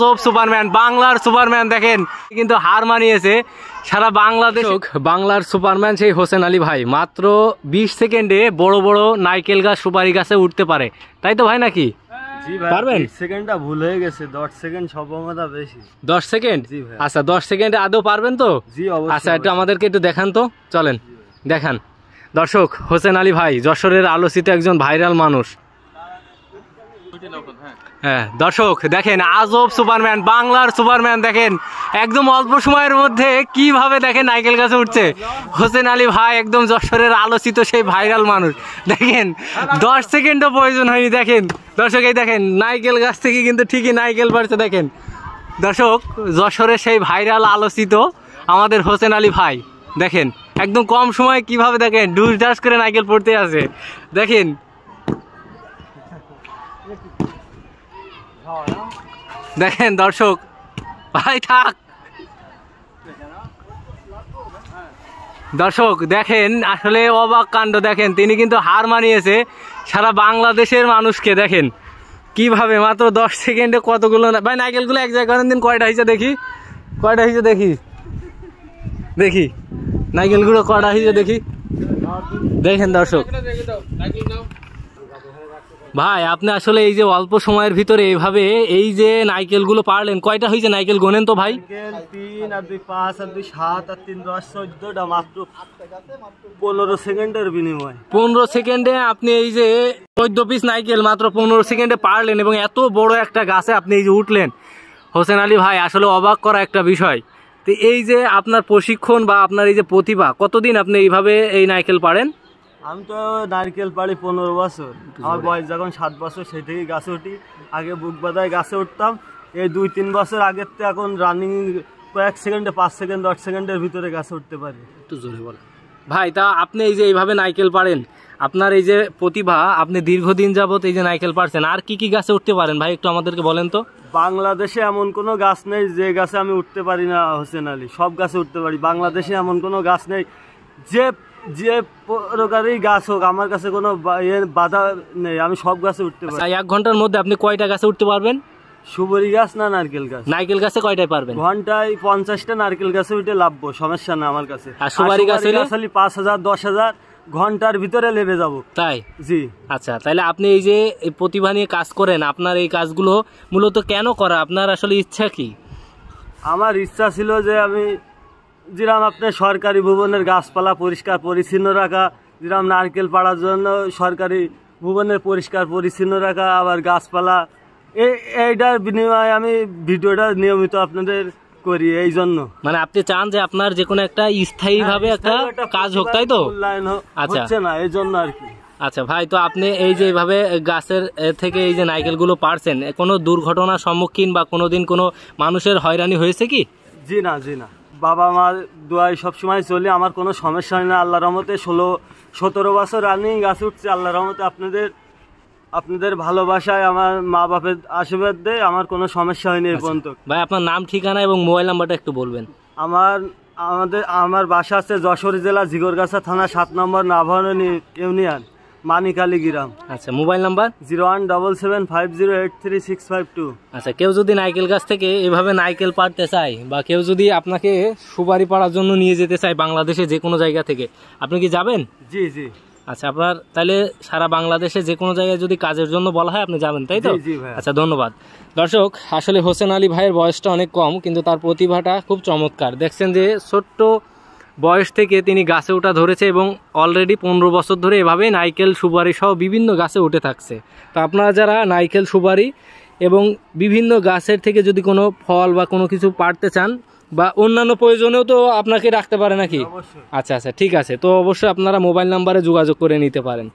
আজব সুপারম্যান, বাংলার সুপারম্যান দেখেন কিন্তু হার মানিয়েছে সারা বাংলাদেশ। বাংলার সুপারম্যান সেই হোসেন আলী ভাই মাত্র 20 সেকেন্ডে বড় বড় নারকেল গাছ সুপারি গাছে উঠতে পারে, তাই তো ভাই নাকি? জি ভাই, পারবেন? সেকেন্ডটা ভুল হয়ে গেছে, 10 সেকেন্ড সম্ভাবনা বেশি। 10 সেকেন্ড? জি ভাই। আচ্ছা 10 সেকেন্ডে আদৌ পারবেন তো? জি অবশ্যই। আচ্ছা একটু আমাদেরকে একটু দেখান তো, চলেন দেখান। দর্শক, হোসেন আলী ভাই যশোরের আলোচিত একজন ভাইরাল মানুষ। হ্যাঁ দর্শক দেখেন আজব সুপারম্যান, বাংলার সুপারম্যান দেখেন একদম অল্প সময়ের মধ্যে কিভাবে দেখেন নারকেল গাছে উঠছে। হোসেন আলী ভাই একদম যশোরের আলোচিত সেই ভাইরাল মানুষ দেখেন, 10 সেকেন্ডও প্রয়োজন হয়নি। দেখেন দর্শক, এই দেখেন নারকেল গাছ থেকে কিন্তু ঠিকই নারকেল পারছে। দেখেন দর্শক, যশোরের সেই ভাইরাল আলোচিত আমাদের হোসেন আলী ভাই দেখেন একদম কম সময়ে কিভাবে দেখেন ডুস ডাস করে নারকেল পড়তে আছে। দেখেন দেখেন দর্শক, ভাই থাক। দর্শক দেখেন আসলে অবাক কাণ্ড, দেখেন তিনি কিন্তু হার মানিয়েছে সারা বাংলাদেশের মানুষকে। দেখেন কিভাবে মাত্র 10 সেকেন্ডে কতগুলো ভাই নারকেলগুলো এক জায়গায় করেন দিন, কয়টা হয়েছে দেখি, কয়টা হয়েছে দেখি, দেখি নারকেলগুলো কয়টা হয়েছে দেখি। দেখেন দর্শক ভাই আপনি আসলে এই যে অল্প সময়ের ভিতরে এইভাবে এই যে নারকেলগুলো পারলেন, কয়টা হয়েছে নারকেল গোনেন তো ভাই? 3 আর 2 5 আর 2 7 আর 3 10 14টা মাত্র 15 সেকেন্ডের বিনিময়ে। 15 সেকেন্ডে আপনি এই যে 14 পিস নারকেল মাত্র 15 সেকেন্ডে পারলেন এবং এত বড় একটা গাছে আপনি এই যে উঠলেন। হোসেন আলী ভাই আসলে অবাক করা একটা বিষয়। তো এই যে আপনার প্রশিক্ষণ বা আপনার এই যে প্রতিভা, কতদিন আপনি এইভাবে এই নারকেল পারেন? আমি তো নারকেল পাড়ি 15 বছর, আমার বয়স যখন 7 বছর সেই থেকেই গাছে উঠি। আগে বুক বাঁধায় গাছে উঠতাম, এই 2-3 বছর আগের তো এখন রানিং কয়েক সেকেন্ডে 5 সেকেন্ড 10 সেকেন্ডের ভিতরে গাছে উঠতে পারি। একটু জোরে বলেন ভাই। তা আপনি এই যে এইভাবে নারকেল পারেন, আপনার এই যে প্রতিভা, আপনি দীর্ঘদিন যাবত এই যে নারকেল পারছেন, আর কি কি গাছে উঠতে পারেন ভাই একটু আমাদেরকে বলেন তো? বাংলাদেশে এমন কোনো গাছ নেই যে গাছে আমি উঠতে পারি না হোসেন আলী, সব গাছে উঠতে পারি। বাংলাদেশে এমন কোনো গাছ নেই যে যে প্রকারই গাছ হোক আমার কাছে কোনো বাধা নেই, আমি সব গাছে উঠতে পারি। 1 ঘন্টার মধ্যে আপনি কয়টা গাছে উঠতে পারবেন? সুপারি গাছ না নারকেল গাছ? নারকেল গাছে কয়টায় পারবেন? ঘন্টায় 50টা নারকেল গাছে উঠে লাভবো, সমস্যা না আমার কাছে। আর সুপারি গাছ হলে 5000 10,000 ঘন্টার ভিতরে লেবে যাব। তাই? জি। আচ্ছা তাহলে আপনি এই যে প্রতিভা নিয়ে কাজ করেন, আপনার এই কাজগুলো মূলত কেন করা, আপনার আসলে ইচ্ছা কি? আমার ইচ্ছা ছিল যে আমি যেরকম আপনার সরকারি ভবনের গাছপালা পরিষ্কার পরিচ্ছন্ন রাখা, যেরকম নারকেল পাড়ার জন্য সরকারি ভবনের পরিষ্কার পরিচ্ছন্ন রাখা, আবার গাছপালা এইটার বিনিময়ে আমি ভিডিওটা নিয়মিত আপনাদের করি। এই জন্য মানে আপনি চান যে আপনার যে কোনো একটা স্থায়ী ভাবে একটা কাজ হোক, তাই তো? হচ্ছে না এই জন্য আর কি। আচ্ছা ভাই, তো আপনি এই যে এইভাবে গাছের থেকে এই যে নারকেলগুলো পারছেন, কোনো দুর্ঘটনার সম্মুখীন বা কোনোদিন কোনো মানুষের হয়রানি হয়েছে কি? জি না, জি না, বাবা মার দোয়ায় সবসময় চলি, আমার কোনো সমস্যা হয় না আল্লাহর রহমতে। 16-17 বছর রানিং গাছ উঠছে আল্লাহর রহমতে। আপনাদের ভালোবাসায় আমার মা বাপের আশীর্বাদ দেয়, আমার কোনো সমস্যা হয়নি এই পর্যন্ত। ভাই আপনার নাম, ঠিকানা এবং মোবাইল নাম্বারটা একটু বলবেন? আমার বাসা আছে যশোর জেলা ঝিগরগাছা থানা 7 নম্বর নাভারণী ইউনিয়ন, মানিকালী গ্রাম। আচ্ছা, মোবাইল নাম্বার? 0177508362। আচ্ছা, কেউ যদি নারকেল গাছ থেকে এভাবে নারকেল পাড়তে চায় বা কেউ যদি আপনাকে সুপারি পাড়ার জন্য নিয়ে যেতে চায় বাংলাদেশে যে কোনো জায়গা থেকে, আপনি কি যাবেন? জি জি। আচ্ছা, আপনার তাহলে সারা বাংলাদেশে যে কোনো জায়গায় যদি কাজের জন্য বলা হয় আপনি যাবেন, তাই তো? জি ভাই। আচ্ছা, ধন্যবাদ। দর্শক, আসলে হোসেন আলী ভাইয়ের বয়সটা অনেক কম, কিন্তু তার প্রতিভাটা খুব চমৎকার। দেখছেন যে ছোট্ট বয়স থেকে তিনি গাছে ওঠা ধরেছে এবং অলরেডি 15 বছর ধরে এভাবে নারকেল সুপারি সহ বিভিন্ন গাছে উঠে থাকছে। তো আপনারা যারা নারকেল সুপারি এবং বিভিন্ন গাছের থেকে যদি কোনো ফল বা কোনো কিছু পাড়তে চান বা অন্যান্য প্রয়োজনেও তো আপনাকে রাখতে পারে নাকি? অবশ্যই। আচ্ছা, ঠিক আছে। তো অবশ্যই আপনারা মোবাইল নাম্বারে যোগাযোগ করে নিতে পারেন।